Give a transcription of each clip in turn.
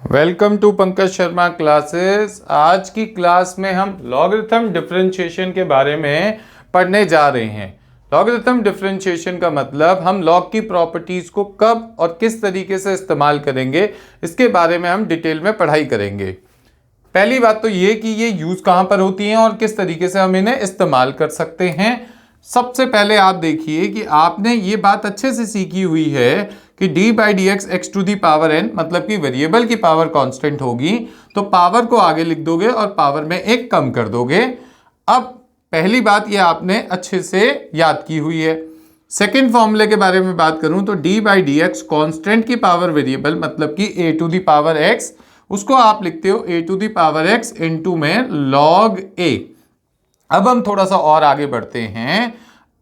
Welcome to Pankaj Sharma classes. आज की class में हम लॉगरिथम डिफरेंशिएशन के बारे में पढ़ने जा रहे हैं। लॉगरिथम डिफरेंशिएशन का मतलब हम लॉग की प्रॉपर्टीज को कब और किस तरीके से इस्तेमाल करेंगे, इसके बारे में हम डिटेल में पढ़ाई करेंगे। पहली बात तो ये कि ये यूज कहाँ पर होती हैं और किस तरीके से हम इन्हें इस्तेमाल कर सकते हैं। सबसे पहले आप देखिए कि आपने ये बात अच्छे से सीखी हुई है कि d by D X X to the power n, मतलब कि वेरिएबल की पावर कांस्टेंट होगी तो पावर को आगे लिख दोगे और पावर में एक कम कर दोगे। अब पहली बात ये आपने अच्छे से याद की हुई है। सेकेंड फॉर्मूले के बारे में बात करूं तो d by D X constant की पावर वेरिएबल मतलब कि a to the power x, उसको आप लिखते हो a to the power x into में log a। अब हम थोड़ा सा और आगे बढ़ते हैं।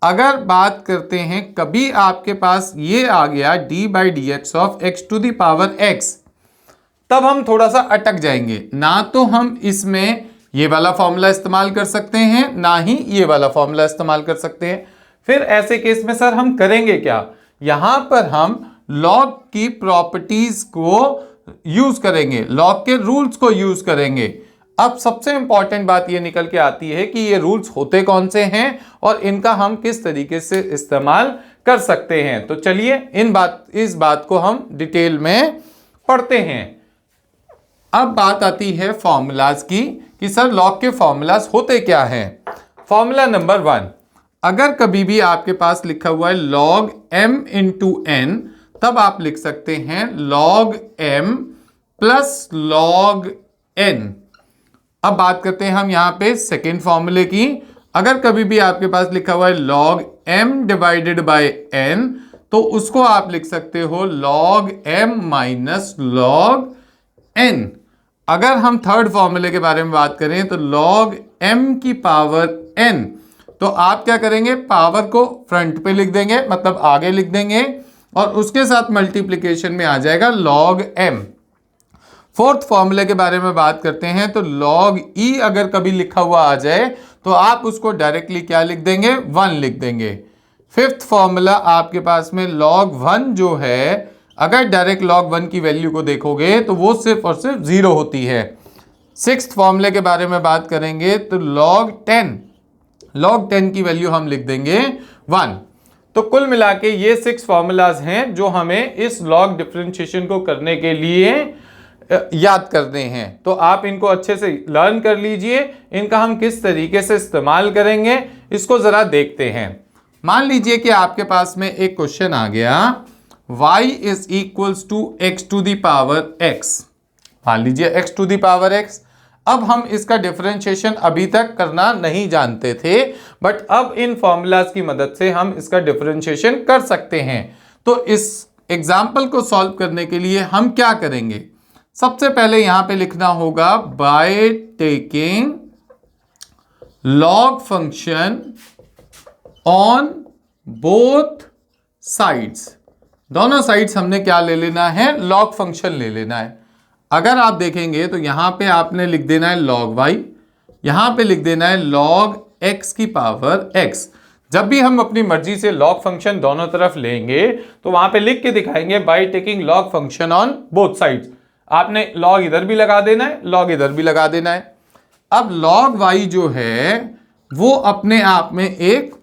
अगर बात करते हैं कभी आपके पास ये आ गया d by D X of X to the power x, तब हम थोड़ा सा अटक जाएंगे। ना तो हम इसमें ये वाला फॉर्मूला इस्तेमाल कर सकते हैं, ना ही ये वाला फॉर्मूला इस्तेमाल कर सकते हैं। फिर ऐसे केस में सर हम करेंगे क्या? यहां पर हम लॉग की प्रॉपर्टीज को यूज करेंगे, लॉग के रूल्स को यूज करेंगे। अब सबसे इंपॉर्टेंट बात ये निकल के आती है कि ये रूल्स होते कौन से हैं और इनका हम किस तरीके से इस्तेमाल कर सकते हैं। तो चलिए इस बात को हम डिटेल में पढ़ते हैं। अब बात आती है फॉर्मूलाज की कि सर लॉग के फॉर्मूलाज होते क्या हैं। फॉर्मूला नंबर 1, अगर कभी भी आपके पास लिखा हुआ है log m इंटू n, तब आप लिख सकते हैं log m plus log n। अब बात करते हैं हम यहां पे सेकेंड फॉर्मूले की। अगर कभी भी आपके पास लिखा हुआ है log m divided by n, तो उसको आप लिख सकते हो log m minus log n। अगर हम थर्ड फॉर्मूले के बारे में बात करें तो log m की पावर n, तो आप क्या करेंगे, पावर को फ्रंट पे लिख देंगे, मतलब आगे लिख देंगे और उसके साथ मल्टीप्लिकेशन में आ जाएगा log m। फोर्थ फॉर्मूले के बारे में बात करते हैं तो log e अगर कभी लिखा हुआ आ जाए तो आप उसको डायरेक्टली क्या लिख देंगे, 1 लिख देंगे। फिफ्थ फॉर्मूला आपके पास में log 1 जो है, अगर डायरेक्ट log 1 की वैल्यू को देखोगे तो वो सिर्फ और सिर्फ 0 होती है। सिक्स्थ फॉर्मूले के बारे में बात करेंगे तो log 10 की वैल्यू हम लिख देंगे 1। तो कुल मिला के ये 6 फॉर्मूलाज हैं जो हमें इस लॉग डिफरेंशिएशन को करने के लिए याद करने हैं। तो आप इनको अच्छे से लर्न कर लीजिए। इनका हम किस तरीके से इस्तेमाल करेंगे इसको जरा देखते हैं। मान लीजिए कि आपके पास में एक क्वेश्चन आ गया, y is equals to X to the power x। मान लीजिए x to the power x। अब हम इसका डिफरेंशिएशन अभी तक करना नहीं जानते थे, बट अब इन फॉर्मूलाज की मदद से हम इसका डिफरेंशिएशन कर सकते हैं। तो इस एग्जाम्पल को सॉल्व करने के लिए हम क्या करेंगे, सबसे पहले यहां पे लिखना होगा by taking log function on both sides. दोनों साइड्स हमने क्या ले लेना है, लॉग फंक्शन ले लेना है। अगर आप देखेंगे तो यहां पे आपने लिख देना है log y, यहां पे लिख देना है log x की पावर x। जब भी हम अपनी मर्जी से लॉग फंक्शन दोनों तरफ लेंगे तो वहां पे लिख के दिखाएंगे by taking log function on both sides. आपने log इधर भी लगा देना है, log इधर भी लगा देना है। अब log y जो है वो अपने आप में एक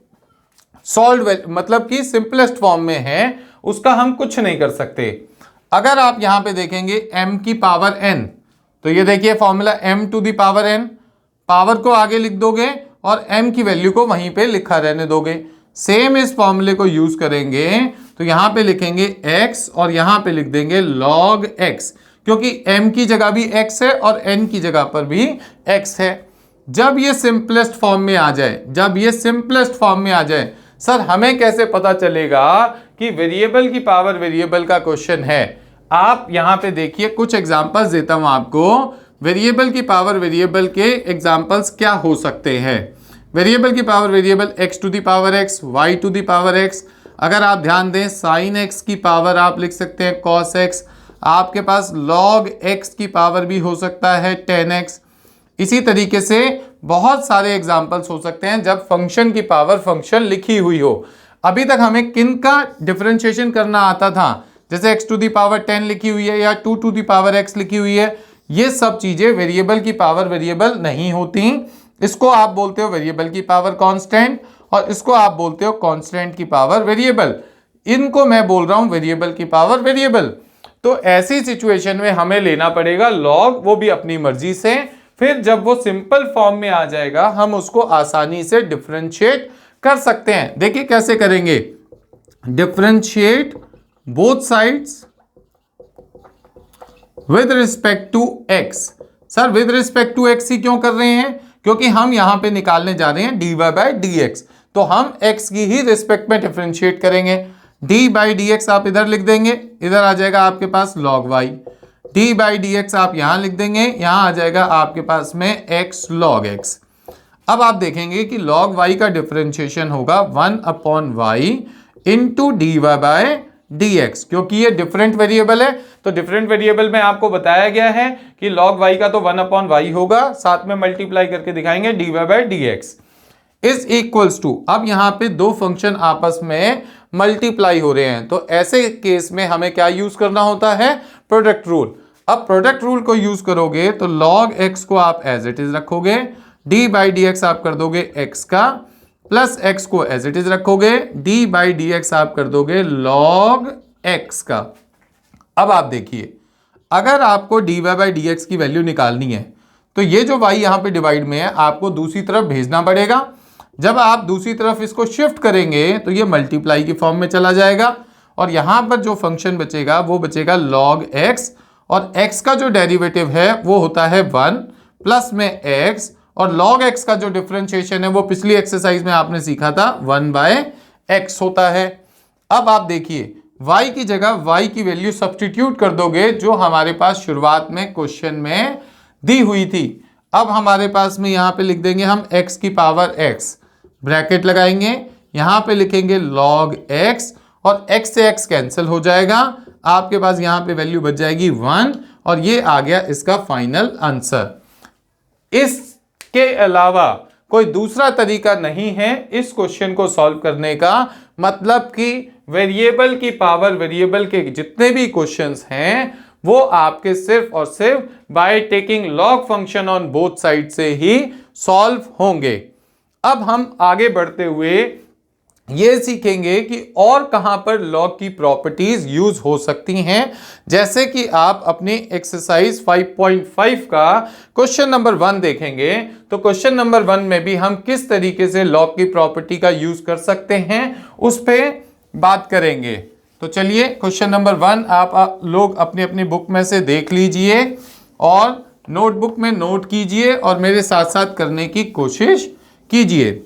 सॉल्व मतलब कि सिंपलेस्ट फॉर्म में है, उसका हम कुछ नहीं कर सकते। अगर आप यहां पे देखेंगे m की पावर n, तो ये देखिए formula m to the power n, power को आगे लिख दोगे और m की वैल्यू को वहीं पे लिखा रहने दोगे। सेम इस फॉर्मूले को यूज करेंगे तो यहां पे लिखेंगे x और यहां पे लिख देंगे log x, क्योंकि m की जगह भी x है और n की जगह पर भी x है। जब ये सिंपलेस्ट फॉर्म में आ जाए, सर हमें कैसे पता चलेगा कि वेरिएबल की पावर वेरिएबल का क्वेश्चन है? आप यहां पे देखिए, कुछ एग्जांपल्स देता हूं आपको। वेरिएबल की पावर वेरिएबल के एग्जांपल्स क्या हो सकते हैं। वेरिएबल की power variable x to the power x, y to the power x। अगर आप ध्यान दें sin x की पावर आप लिख सकते हैं cos x। आपके पास log x की पावर भी हो सकता है 10x। इसी तरीके से बहुत सारे एग्जाम्पल्स हो सकते हैं जब फंक्शन की पावर फंक्शन लिखी हुई हो। अभी तक हमें किन का डिफरेंशिएशन करना आता था, जैसे x टू दी पावर 10 लिखी हुई है या 2 टू दी पावर x लिखी हुई है, ये सब चीजें वेरिएबल की पावर वेरिएबल नहीं होती। इसको आप बोलते हो वेरिएबल की पावर कांस्टेंट और इसको आप बोलते हो कांस्टेंट की पावर वेरिएबल। इनको मैं बोल रहा हूं वेरिएबल की पावर वेरिएबल। तो ऐसी सिचुएशन में हमें लेना पड़ेगा लॉग, वो भी अपनी मर्जी से। फिर जब वो सिंपल फॉर्म में आ जाएगा हम उसको आसानी से डिफरेंशिएट कर सकते हैं। देखिए कैसे करेंगे, differentiate both sides with respect to x। Sir with respect to x ही क्यों कर रहे हैं, क्योंकि हम यहां पे निकालने जा रहे हैं dy बाई डी एक्स, तो हम x की ही रिस्पेक्ट में डिफरेंशिएट करेंगे। d बाई डी एक्स आप इधर लिख देंगे, इधर आ जाएगा आपके पास log y। d by D x आप यहां लिख देंगे, यहां आ जाएगा आपके पास में x log x। अब आप देखेंगे कि log y का डिफरेंशिएशन होगा 1 upon y into D Y by D X, क्योंकि ये डिफरेंट वेरिएबल है। तो डिफरेंट वेरिएबल में आपको बताया गया है कि log y का तो 1 अपॉन वाई होगा, साथ में मल्टीप्लाई करके दिखाएंगे D Y by D X is equals to. अब यहाँ पे दो फंक्शन आपस में मल्टीप्लाई हो रहे हैं, तो ऐसे केस में हमें क्या यूज करना होता है, प्रोडक्ट रूल। अब प्रोडक्ट रूल को यूज करोगे तो log x को आप एज इट इज रखोगे, d बाई डी एक्स आप कर दोगे x का, प्लस x को एज इट इज रखोगे, d बाई डी एक्स आप कर दोगे log x का। अब आप देखिए अगर आपको dy बाई डी एक्स की वैल्यू निकालनी है तो ये जो y यहाँ पे डिवाइड में है आपको दूसरी तरफ भेजना पड़ेगा। जब आप दूसरी तरफ इसको शिफ्ट करेंगे तो ये मल्टीप्लाई की फॉर्म में चला जाएगा और यहाँ पर जो फंक्शन बचेगा वो बचेगा log x, और x का जो डेरिवेटिव है वो होता है 1 प्लस में x, और log x का जो डिफरेंशिएशन है वो पिछली एक्सरसाइज में आपने सीखा था 1 बाय x होता है। अब आप देखिए y की जगह y की वैल्यू सब्स्टिट्यूट कर दोगे जो हमारे पास शुरुआत में क्वेश्चन में दी हुई थी। अब हमारे पास में यहाँ पे लिख देंगे हम x की पावर x, ब्रैकेट लगाएंगे, यहाँ पे लिखेंगे log x और x से x कैंसिल हो जाएगा, आपके पास यहाँ पे वैल्यू बच जाएगी 1 और ये आ गया इसका फाइनल आंसर। इसके अलावा कोई दूसरा तरीका नहीं है इस क्वेश्चन को सॉल्व करने का, मतलब कि वेरिएबल की पावर वेरिएबल के जितने भी क्वेश्चंस हैं वो आपके सिर्फ और सिर्फ by taking log function on both side से ही सॉल्व होंगे। अब हम आगे बढ़ते हुए ये सीखेंगे कि और कहां पर लॉग की प्रॉपर्टीज यूज हो सकती हैं, जैसे कि आप अपनी एक्सरसाइज 5.5 का क्वेश्चन नंबर 1 देखेंगे तो क्वेश्चन नंबर 1 में भी हम किस तरीके से लॉग की प्रॉपर्टी का यूज कर सकते हैं उस पर बात करेंगे। तो चलिए क्वेश्चन नंबर 1 आप लोग अपनी अपनी बुक में से देख लीजिए और नोटबुक में नोट कीजिए और मेरे साथ साथ करने की कोशिश कीजिए।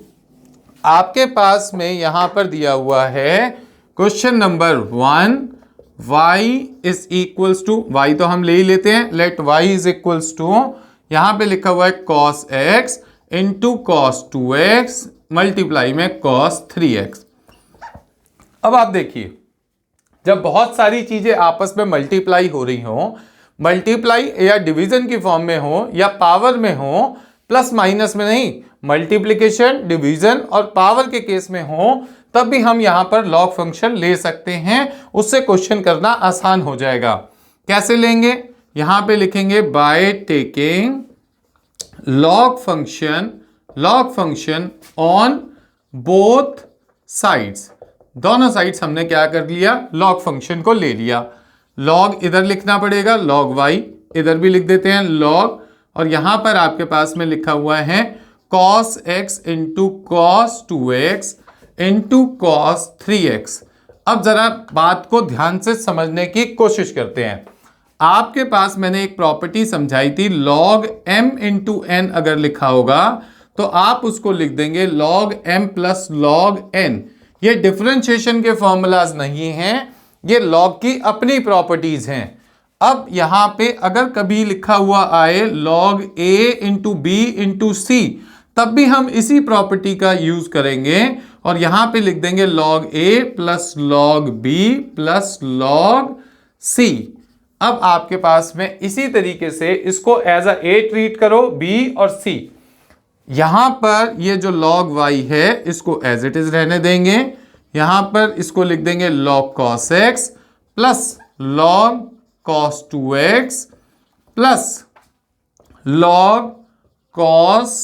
आपके पास में यहां पर दिया हुआ है question number 1, y is equals to, y तो हम ले ही लेते हैं, let y is equals to, यहां पे लिखा हुआ है cos x into cos 2x multiply में cos 3x। अब आप देखिए जब बहुत सारी चीजें आपस में मल्टीप्लाई हो रही हो, मल्टीप्लाई या डिवीजन की फॉर्म में हो या पावर में हो, प्लस माइनस में नहीं, मल्टीप्लिकेशन डिवीजन और पावर के केस में हो, तब भी हम यहां पर लॉग फंक्शन ले सकते हैं, उससे क्वेश्चन करना आसान हो जाएगा। कैसे लेंगे, यहां पे लिखेंगे by taking log function on both sides. दोनों साइड्स हमने क्या कर लिया, लॉग फंक्शन को ले लिया। लॉग इधर लिखना पड़ेगा, log y इधर भी लिख देते हैं log, और यहां पर आपके पास में लिखा हुआ है cos x into cos 2x into cos 3x। अब जरा बात को ध्यान से समझने की कोशिश करते हैं। आपके पास मैंने एक प्रॉपर्टी समझाई थी, log m इंटू n अगर लिखा होगा तो आप उसको लिख देंगे log m plus log n। ये डिफरेंशिएशन के फॉर्मूलाज नहीं हैं, ये log की अपनी प्रॉपर्टीज हैं। अब यहां पे अगर कभी लिखा हुआ आए log a into B into C, तब भी हम इसी प्रॉपर्टी का यूज करेंगे और यहां पे लिख देंगे log a plus log b plus log c। अब आपके पास में इसी तरीके से इसको एज अ a ट्रीट करो, b और c। यहां पर ये जो log y है इसको एज इट इज रहने देंगे, यहां पर इसको लिख देंगे log cos x plus log cos 2x plus log cos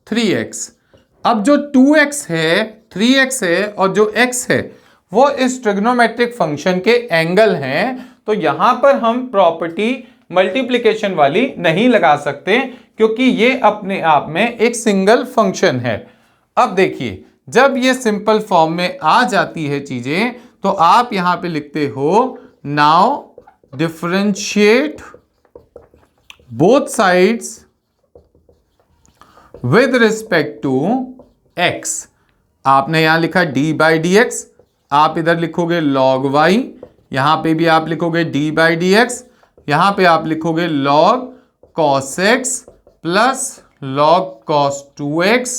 3x। अब जो 2x है, 3x है और जो x है वो इस ट्रिग्नोमेट्रिक फंक्शन के एंगल हैं, तो यहां पर हम प्रॉपर्टी मल्टीप्लिकेशन वाली नहीं लगा सकते क्योंकि ये अपने आप में एक सिंगल फंक्शन है। अब देखिए, जब ये सिंपल फॉर्म में आ जाती है चीजें तो आप यहां पे लिखते हो now differentiate both sides with respect to x। आपने यहां लिखा d बाई डी एक्स, आप इधर लिखोगे log y, यहां पे भी आप लिखोगे d बाई डी एक्स, यहां पे आप लिखोगे log cos x plus log cos 2x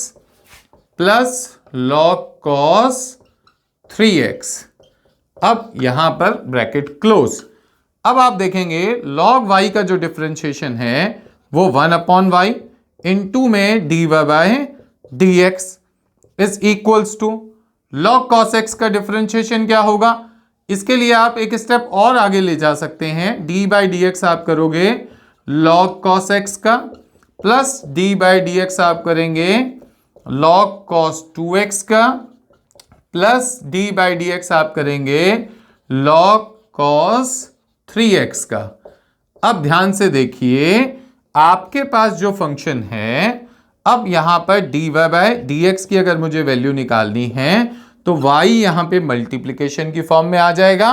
plus log cos 3x। अब यहां पर ब्रैकेट क्लोज। अब आप देखेंगे log y का जो डिफरेंशिएशन है वो 1/y इंटू में dy by dx is equals to log cos x का डिफरेंशिएशन क्या होगा। इसके लिए आप एक स्टेप और आगे ले जा सकते हैं, d बाई डी एक्स आप करोगे log cos x का plus d by D x आप करेंगे log cos 2x का plus d by D x आप करेंगे log cos 3x का। अब ध्यान से देखिए, आपके पास जो फंक्शन है, अब यहां पर dy बाय डी एक्स की अगर मुझे वैल्यू निकालनी है तो y यहां पे मल्टीप्लिकेशन की फॉर्म में आ जाएगा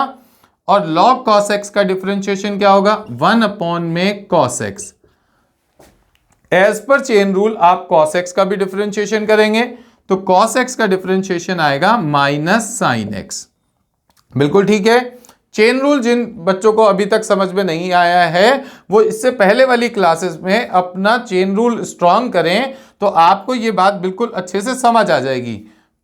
और log cos x का डिफरेंशिएशन क्या होगा 1 में cos x। एज पर चेन रूल आप cos x का भी डिफरेंशिएशन करेंगे तो cos x का डिफरेंशिएशन आएगा माइनस साइन x। बिल्कुल ठीक है। चेन रूल जिन बच्चों को अभी तक समझ में नहीं आया है वो इससे पहले वाली क्लासेस में अपना चेन रूल स्ट्रांग करें तो आपको ये बात बिल्कुल अच्छे से समझ आ जाएगी।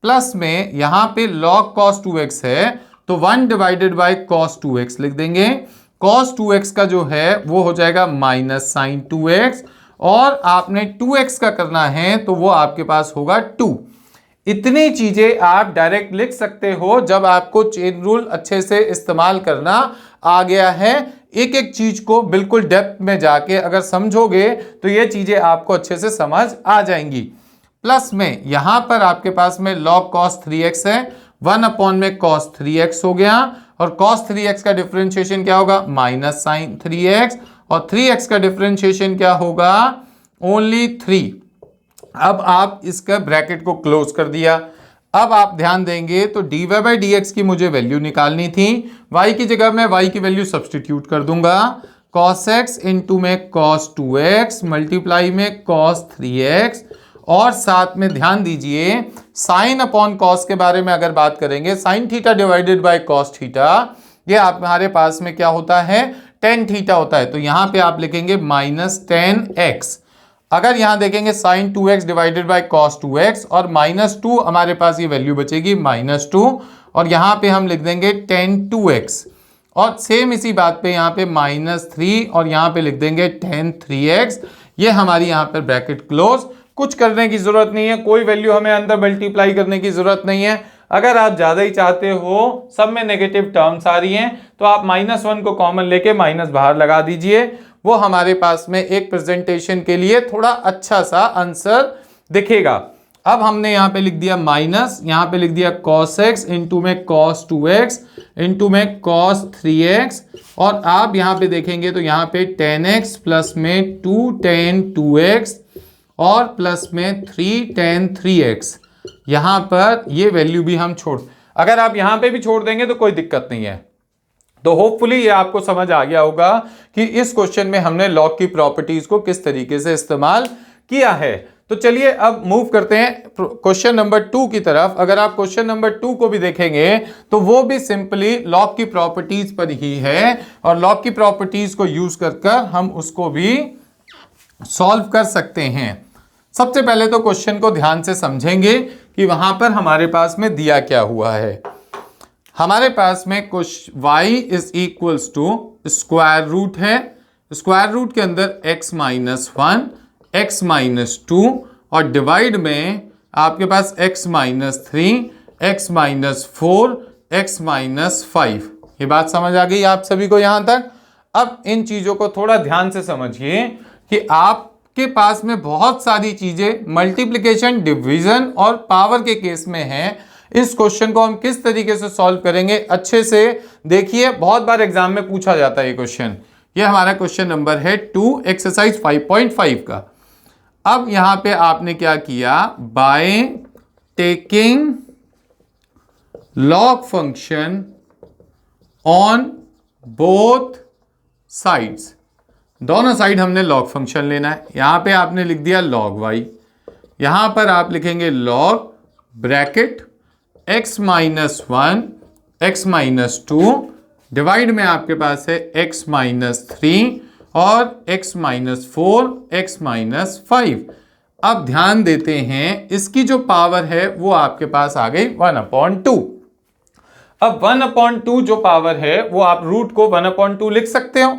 प्लस में यहां पे log cos 2x है तो 1 डिवाइडेड बाय cos 2x लिख देंगे। cos 2x का जो है वो हो जाएगा माइनस साइन 2x और आपने 2x का करना है तो वो आपके पास होगा 2। इतनी चीजें आप डायरेक्ट लिख सकते हो जब आपको चेन रूल अच्छे से इस्तेमाल करना आ गया है। एक एक चीज को बिल्कुल डेप्थ में जाके अगर समझोगे तो ये चीजें आपको अच्छे से समझ आ जाएंगी। प्लस में यहां पर आपके पास में log cos 3x है, 1 में cos 3x हो गया और cos 3x का डिफरेंशिएशन क्या होगा माइनस साइन 3x और 3x का डिफरेंशिएशन क्या होगा ओनली 3। अब आप इसका ब्रैकेट को क्लोज कर दिया। अब आप ध्यान देंगे तो dy बाई डी एक्स की मुझे वैल्यू निकालनी थी, y की जगह मैं y की वैल्यू सब्सटीट्यूट कर दूंगा cos x इंटू में cos 2x मल्टीप्लाई में cos 3x और साथ में ध्यान दीजिए साइन अपॉन कॉस के बारे में अगर बात करेंगे sine theta divided by cos theta, ये आप हमारे पास में क्या होता है टेन थीटा होता है, तो यहां पे आप लिखेंगे माइनस 10x। अगर यहां देखेंगे sign 2x divided by cos 2x और माइनस 2 हमारे पास ये वैल्यू बचेगी माइनस 2 और यहां पे हम लिख देंगे 10 2x और सेम इसी बात पे यहां पे माइनस 3 और यहां पे लिख देंगे 10 3x। ये हमारी यहां पर ब्रैकेट क्लोज। कुछ करने की जरूरत नहीं है, कोई वैल्यू हमें अंदर मल्टीप्लाई करने की जरूरत नहीं है। अगर आप ज्यादा ही चाहते हो, सब में नेगेटिव टर्म्स आ रही हैं तो आप -1 को कॉमन लेके माइनस बाहर लगा दीजिए, वो हमारे पास में एक प्रेजेंटेशन के लिए थोड़ा अच्छा सा आंसर दिखेगा। अब हमने यहाँ पे लिख दिया माइनस, यहाँ पे लिख दिया cos x इंटू में cos 2x इंटू में cos 3x और आप यहाँ पे देखेंगे तो यहाँ पे 10x प्लस में 2 10 2x और प्लस में 3 10 3x। यहाँ पर ये वैल्यू भी हम अगर आप यहाँ पे भी छोड़ देंगे तो कोई दिक्कत नहीं है। तो होपफुली ये आपको समझ आ गया होगा कि इस क्वेश्चन में हमने लॉग की प्रॉपर्टीज को किस तरीके से इस्तेमाल किया है। तो चलिए अब मूव करते हैं क्वेश्चन नंबर 2 की तरफ। अगर आप क्वेश्चन नंबर 2 को भी देखेंगे तो वो भी सिंपली लॉग की प्रॉपर्टीज पर ही है और लॉग की प्रॉपर्टीज को यूज कर हम उसको भी सॉल्व कर सकते हैं। सबसे पहले तो क्वेश्चन को ध्यान से समझेंगे कि वहां पर हमारे पास में दिया क्या हुआ है। हमारे पास में कुछ y is equals to square root है, स्क्वायर रूट के अंदर x माइनस 1 x माइनस 2 और डिवाइड में आपके पास x minus 3 x minus 4 x minus 5। ये बात समझ आ गई आप सभी को यहाँ तक। अब इन चीजों को थोड़ा ध्यान से समझिए कि आपके पास में बहुत सारी चीजें मल्टीप्लिकेशन, डिवीजन और पावर के केस में हैं। इस क्वेश्चन को हम किस तरीके से सॉल्व करेंगे अच्छे से देखिए, बहुत बार एग्जाम में पूछा जाता है ये क्वेश्चन। ये हमारा क्वेश्चन नंबर है 2 एक्सरसाइज 5.5 का। अब यहां पे आपने क्या किया, by taking log function on both sides, दोनों साइड हमने लॉग फंक्शन लेना है। यहां पे आपने लिख दिया log y, यहां पर आप लिखेंगे log bracket x minus 1 x minus 2 divide में आपके पास है x माइनस 3 और x माइनस 4 x माइनस 5। अब ध्यान देते हैं, इसकी जो पावर है वो आपके पास आ गई 1/2। अब 1/2 जो पावर है वो आप रूट को 1/2 लिख सकते हो।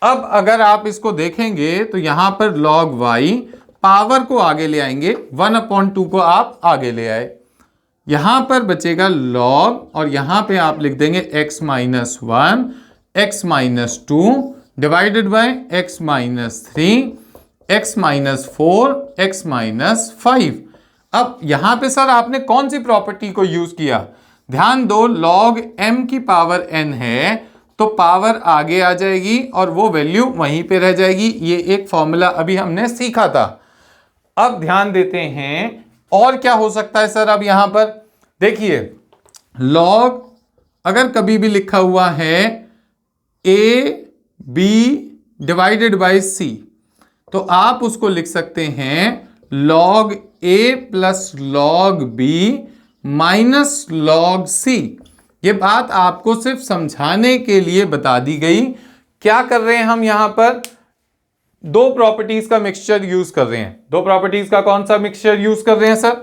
अब अगर आप इसको देखेंगे तो यहां पर log y पावर को आगे ले आएंगे, 1/2 को आप आगे ले आए, यहां पर बचेगा log और यहां पे आप लिख देंगे x minus 1 x minus 2 divided by x minus 3 x minus 4 x minus 5। अब यहां पे सर आपने कौन सी प्रॉपर्टी को यूज किया, ध्यान दो, log m की पावर n है तो पावर आगे आ जाएगी और वो वैल्यू वहीं पे रह जाएगी। ये एक फॉर्मूला अभी हमने सीखा था। अब ध्यान देते हैं और क्या हो सकता है सर। अब यहां पर देखिए, log अगर कभी भी लिखा हुआ है a b divided by c तो आप उसको लिख सकते हैं log a plus log b minus log c। ये बात आपको सिर्फ समझाने के लिए बता दी गई। क्या कर रहे हैं हम यहां पर, दो प्रॉपर्टीज का मिक्सचर यूज कर रहे हैं। दो प्रॉपर्टीज का कौन सा मिक्सचर यूज कर रहे हैं सर,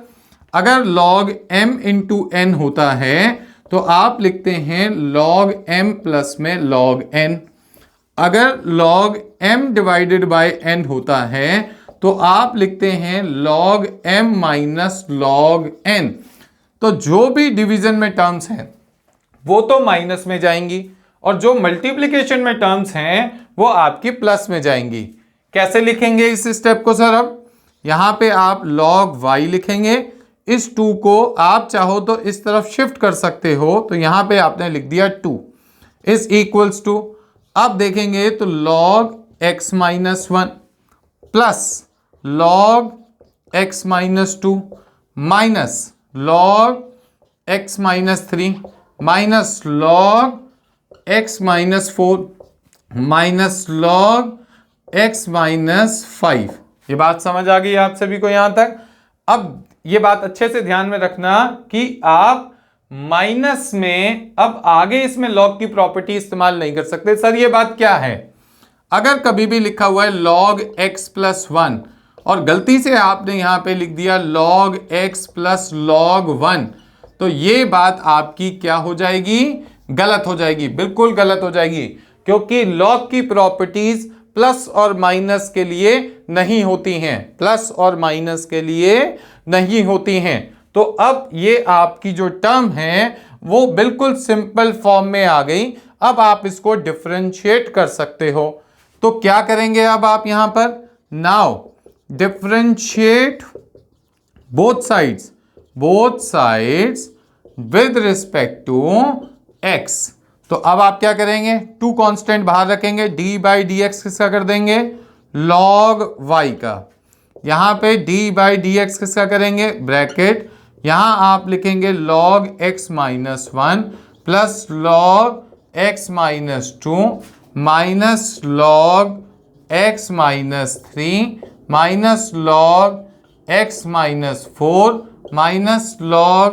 अगर log m इंटू n होता है तो आप लिखते हैं log m प्लस में log n। अगर log m divided by n होता है तो आप लिखते हैं log m minus log n। तो जो भी डिवीजन में टर्म्स हैं वो तो माइनस में जाएंगी और जो मल्टीप्लिकेशन में टर्म्स हैं वो आपकी प्लस में जाएंगी। कैसे लिखेंगे इस स्टेप को सर, अब यहां पे आप log y लिखेंगे, इस 2 को आप चाहो तो इस तरफ शिफ्ट कर सकते हो, तो यहां पे आपने लिख दिया 2 इज इक्वल्स टू, अब देखेंगे तो log x minus 1 plus log x minus 2 minus log x minus 3 minus log x minus 4 minus log x minus 5। ये बात समझ आ गई आप सभी को यहां तक। अब ये बात अच्छे से ध्यान में रखना कि आप माइनस में अब आगे इसमें log की प्रॉपर्टी इस्तेमाल नहीं कर सकते। सर ये बात क्या है, अगर कभी भी लिखा हुआ है log x प्लस 1 और गलती से आपने यहां पे लिख दिया log x प्लस log 1 तो ये बात आपकी क्या हो जाएगी, गलत हो जाएगी, बिल्कुल गलत हो जाएगी, क्योंकि log की प्रॉपर्टीज प्लस और माइनस के लिए नहीं होती हैं, प्लस और माइनस के लिए नहीं होती हैं। तो अब ये आपकी जो टर्म है वो बिल्कुल सिंपल फॉर्म में आ गई। अब आप इसको डिफरेंशिएट कर सकते हो। तो क्या करेंगे अब आप यहां पर, now differentiate both sides with respect to x। तो अब आप क्या करेंगे, 2 कांस्टेंट बाहर रखेंगे, d बाई डी एक्स किसका कर देंगे, log y का। यहां पे d बाई डी एक्स किसका करेंगे, ब्रैकेट, यहां आप लिखेंगे log x minus 1 plus log x minus 2 minus log x minus 3 minus log x minus 4 minus log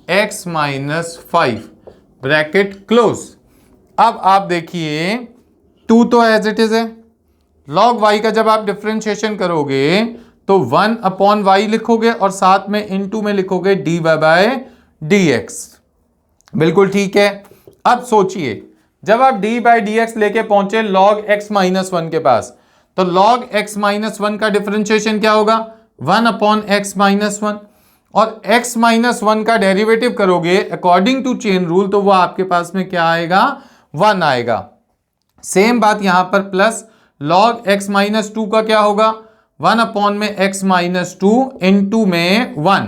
x minus 5 bracket close. अब आप देखिए 2 तो एज इट इज है, log y का जब आप डिफरेंशिएशन करोगे तो 1/y लिखोगे और साथ में इनटू में लिखोगे dy बाय dx। बिल्कुल ठीक है। अब सोचिए जब आप d बाई डी एक्स लेके पहुंचे log x माइनस 1 के पास तो log x माइनस 1 का डिफरेंशिएशन क्या होगा, 1/x माइनस 1 और x माइनस 1 का डेरिवेटिव करोगे अकॉर्डिंग टू चेन रूल तो वो आपके पास में क्या आएगा, 1 आएगा। सेम बात यहां पर प्लस log x माइनस 2 का क्या होगा, 1 अपॉन में x माइनस 2 इंटू में 1,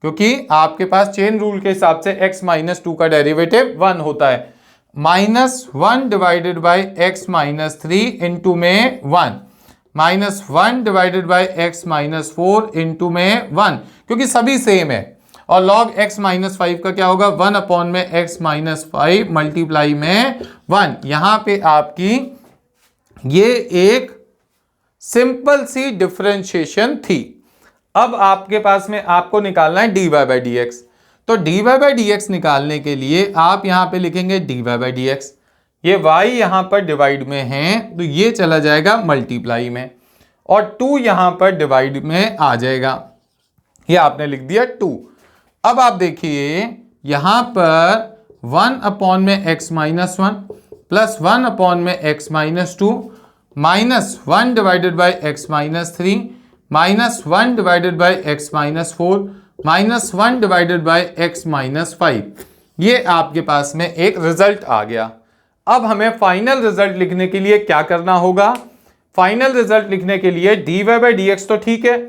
क्योंकि आपके पास चेन रूल के हिसाब से x माइनस 2 का डेरिवेटिव 1 होता है। -1 divided by x minus 3 into में 1, -1 divided by x minus 4 into में 1, क्योंकि सभी सेम है। और log x माइनस 5 का क्या होगा, 1 अपॉन में x माइनस 5 मल्टीप्लाई में 1। यहां पे आपकी ये एक सिंपल सी डिफरेंशिएशन थी। अब आपके पास में आपको निकालना है dy बाई डी एक्स। तो dy बाई डी एक्स निकालने के लिए आप यहां पे लिखेंगे dy बाई डी एक्स, ये y यहां पर डिवाइड में है तो ये चला जाएगा मल्टीप्लाई में, और 2 यहां पर डिवाइड में आ जाएगा, ये आपने लिख दिया 2। अब आप देखिए यहां पर 1 अपॉन में x माइनस 1 प्लस 1 अपॉन में x minus 2 minus 1 divided by x minus 3 minus 1 divided by x minus 4 minus 1 divided by x minus 5, ये आपके पास में एक रिजल्ट आ गया। अब हमें फाइनल रिजल्ट लिखने के लिए क्या करना होगा, फाइनल रिजल्ट लिखने के लिए dy बाई डी एक्स तो ठीक है,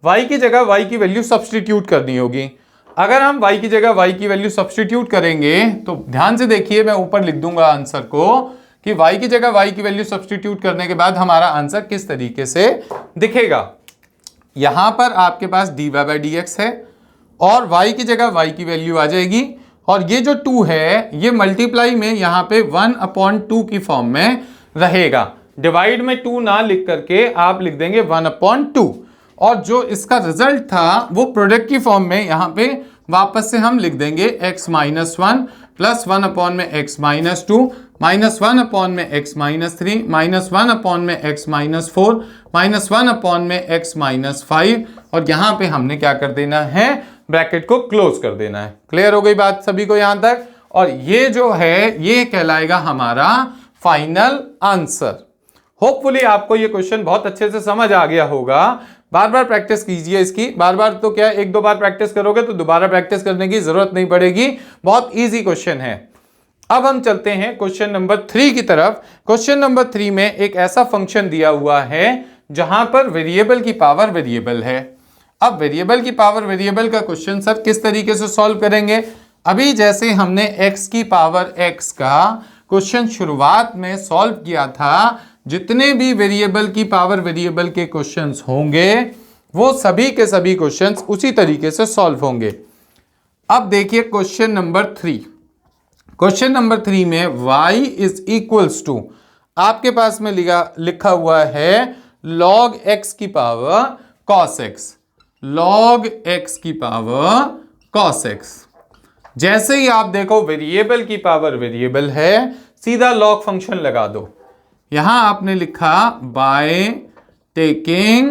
y की जगह y की वैल्यू सब्सटीट्यूट करनी होगी। अगर हम y की जगह y की वैल्यू सब्सटीट्यूट करेंगे तो ध्यान से देखिए, मैं ऊपर लिख दूंगा आंसर को कि y की जगह y की वैल्यू सब्सटीट्यूट करने के बाद हमारा आंसर किस तरीके से दिखेगा। यहां पर आपके पास dy बाई डी एक्स है और y की जगह y की वैल्यू आ जाएगी, और ये जो 2 है ये मल्टीप्लाई में यहां पे 1 अपॉन 2 की फॉर्म में रहेगा। डिवाइड में 2 ना लिख करके आप लिख देंगे 1 अपॉन 2, और जो इसका रिजल्ट था वो प्रोडक्ट की फॉर्म में यहां पे वापस से हम लिख देंगे x माइनस 1 प्लस 1 अपॉन में x माइनस 2 माइनस 1 अपॉन में x माइनस 3 माइनस 1 अपॉन में x माइनस 4 माइनस 1 अपॉन में x माइनस 5, और यहां पे हमने क्या कर देना है, ब्रैकेट को क्लोज कर देना है। क्लियर हो गई बात सभी को यहां तक, और ये जो है ये कहलाएगा हमारा फाइनल आंसर। होपफुली आपको ये क्वेश्चन बहुत अच्छे से समझ आ गया होगा। बार बार प्रैक्टिस कीजिए इसकी, बार बार तो क्या, 1-2 बार प्रैक्टिस करोगे तो दोबारा प्रैक्टिस करने की जरूरत नहीं पड़ेगी, बहुत इजी क्वेश्चन है। अब हम चलते हैं क्वेश्चन नंबर 3 की तरफ। क्वेश्चन नंबर 3 में एक ऐसा फंक्शन दिया हुआ है जहां पर वेरिएबल की पावर वेरिएबल है। अब वेरिएबल की पावर वेरिएबल का क्वेश्चन सर किस तरीके से सॉल्व करेंगे, अभी जैसे हमने x की पावर x का क्वेश्चन शुरुआत में सॉल्व किया था, जितने भी वेरिएबल की पावर वेरिएबल के क्वेश्चंस होंगे वो सभी के सभी क्वेश्चंस उसी तरीके से सॉल्व होंगे। अब देखिए क्वेश्चन नंबर 3, क्वेश्चन नंबर 3 में y इज इक्वल्स टू, आपके पास में लिखा हुआ है log x की power cos x, log x की पावर cos x। जैसे ही आप देखो वेरिएबल की पावर वेरिएबल है, सीधा log फंक्शन लगा दो। यहां आपने लिखा by taking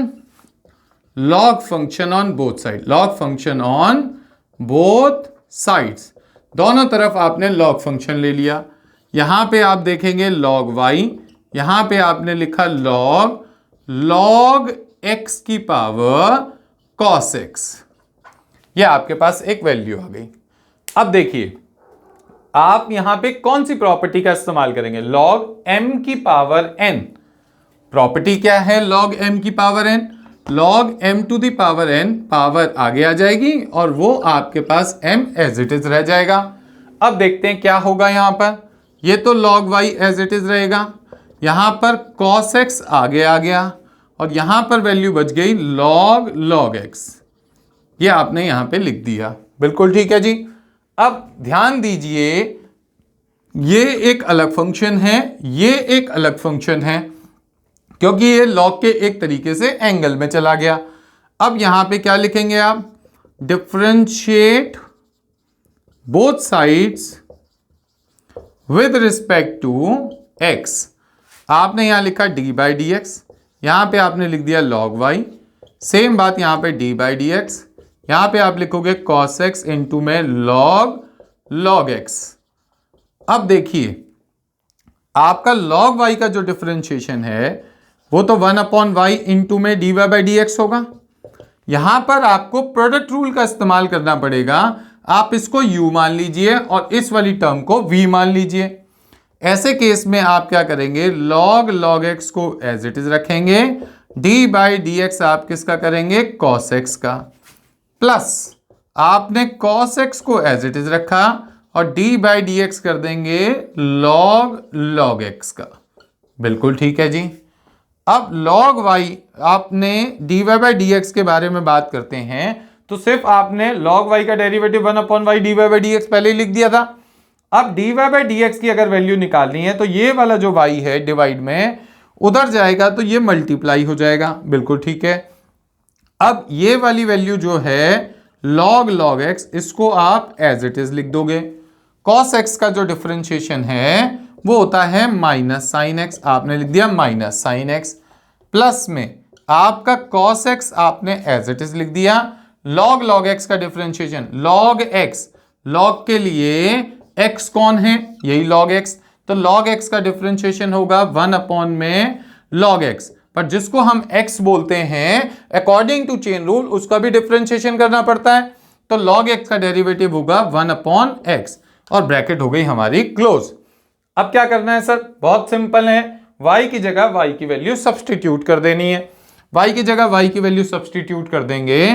log function on both side, log function on both sides, दोनों तरफ आपने log फंक्शन ले लिया। यहां पे आप देखेंगे log y, यहां पे आपने लिखा log x की पावर cos x, ये आपके पास एक वैल्यू आ गई। अब देखिए आप यहां पे कौन सी प्रॉपर्टी का इस्तेमाल करेंगे, log m की पावर n। प्रॉपर्टी क्या है log m की power n, log m to the power n, power आगे आ जाएगी और वो आपके पास m एज इट इज रह जाएगा। अब देखते हैं क्या होगा यहां पर, ये तो log y as it is रहेगा, यहां पर cos x आगे आ गया और यहां पर वैल्यू बच गई log x, ये आपने यहां पे लिख दिया। बिल्कुल ठीक है जी। अब ध्यान दीजिए ये एक अलग फंक्शन है, ये एक अलग फंक्शन है, क्योंकि ये log के एक तरीके से एंगल में चला गया। अब यहां पे क्या लिखेंगे आप, differentiate both sides with respect to x। आपने यहां लिखा डी बाई डी एक्स, यहां पे आपने लिख दिया log y। सेम बात यहां पे डी बाई डी एक्स, यहां पे आप लिखोगे cos x इंटू में log x। अब देखिए आपका log y का जो डिफरेंशिएशन है वो तो 1 अपॉन y इंटू में dy बाई डी एक्स होगा। यहां पर आपको प्रोडक्ट रूल का इस्तेमाल करना पड़ेगा, आप इसको u मान लीजिए और इस वाली टर्म को v मान लीजिए। ऐसे केस में आप क्या करेंगे, log log x को एज इट इज रखेंगे, d बाई डी एक्स आप किसका करेंगे, cos x का, प्लस आपने cos x को एज इट इज रखा और d बाई डी एक्स कर देंगे log log x का। बिल्कुल ठीक है जी। अब log y आपने dy बाई डी एक्स के बारे में बात करते हैं तो सिर्फ आपने log y का derivative 1/y dy by D x पहले ही लिख दिया था। अब dy बाई डी एक्स की अगर वैल्यू निकालनी है तो ये वाला जो y है डिवाइड में उधर जाएगा तो ये मल्टीप्लाई हो जाएगा। बिल्कुल ठीक है। अब ये वाली वैल्यू जो है log log x, इसको आप एज इट इज लिख दोगे। cos x का जो डिफरेंशिएशन है वो होता है माइनस साइन एक्स, आपने लिख दिया माइनस साइन एक्स, प्लस में आपका cos x आपने एज इट इज लिख दिया। log log x का डिफरेंशिएशन log x, log के लिए x कौन है, यही log x, तो log x का डिफरेंशिएशन होगा 1 में log x, पर जिसको हम x बोलते हैं अकॉर्डिंग टू चेन रूल उसका भी डिफरेंशिएशन करना पड़ता है, तो log x का डेरिवेटिव होगा 1/x और ब्रैकेट हो गई हमारी क्लोज। अब क्या करना है सर, बहुत सिंपल है, y की जगह y की वैल्यू सब्सटीट्यूट कर देनी है। y की जगह y की वैल्यू सब्सटीट्यूट कर देंगे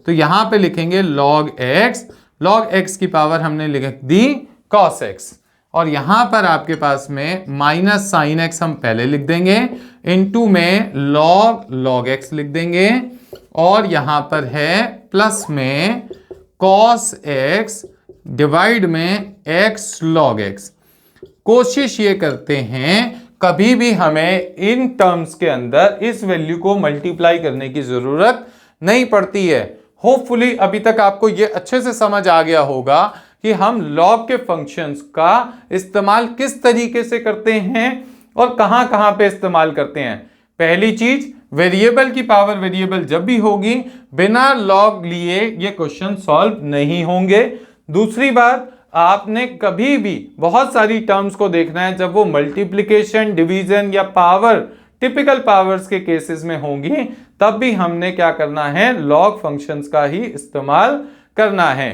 तो यहां पे लिखेंगे log x की पावर हमने लिख दी cos x, और यहां पर आपके पास में माइनस साइन x हम पहले लिख देंगे, इनटू में log log x लिख देंगे, और यहां पर है प्लस में cos x डिवाइड में x log x। कोशिश ये करते हैं कभी भी हमें इन टर्म्स के अंदर इस वैल्यू को मल्टीप्लाई करने की जरूरत नहीं पड़ती है। होपफुली अभी तक आपको ये अच्छे से समझ आ गया होगा कि हम लॉग के फंक्शंस का इस्तेमाल किस तरीके से करते हैं और कहां कहां पे इस्तेमाल करते हैं। पहली चीज, वेरिएबल की पावर वेरिएबल जब भी होगी बिना लॉग लिए ये क्वेश्चन सॉल्व नहीं होंगे। दूसरी बात, आपने कभी भी बहुत सारी टर्म्स को देखना है जब वो मल्टीप्लिकेशन, डिवीजन या पावर, टिपिकल पावर्स के केसेस में होंगी, तब भी हमने क्या करना है, लॉग फंक्शंस का ही इस्तेमाल करना है।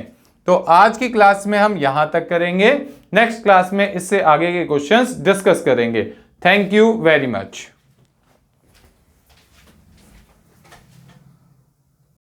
तो आज की क्लास में हम यहां तक करेंगे, नेक्स्ट क्लास में इससे आगे के क्वेश्चंस डिस्कस करेंगे। Thank you very much.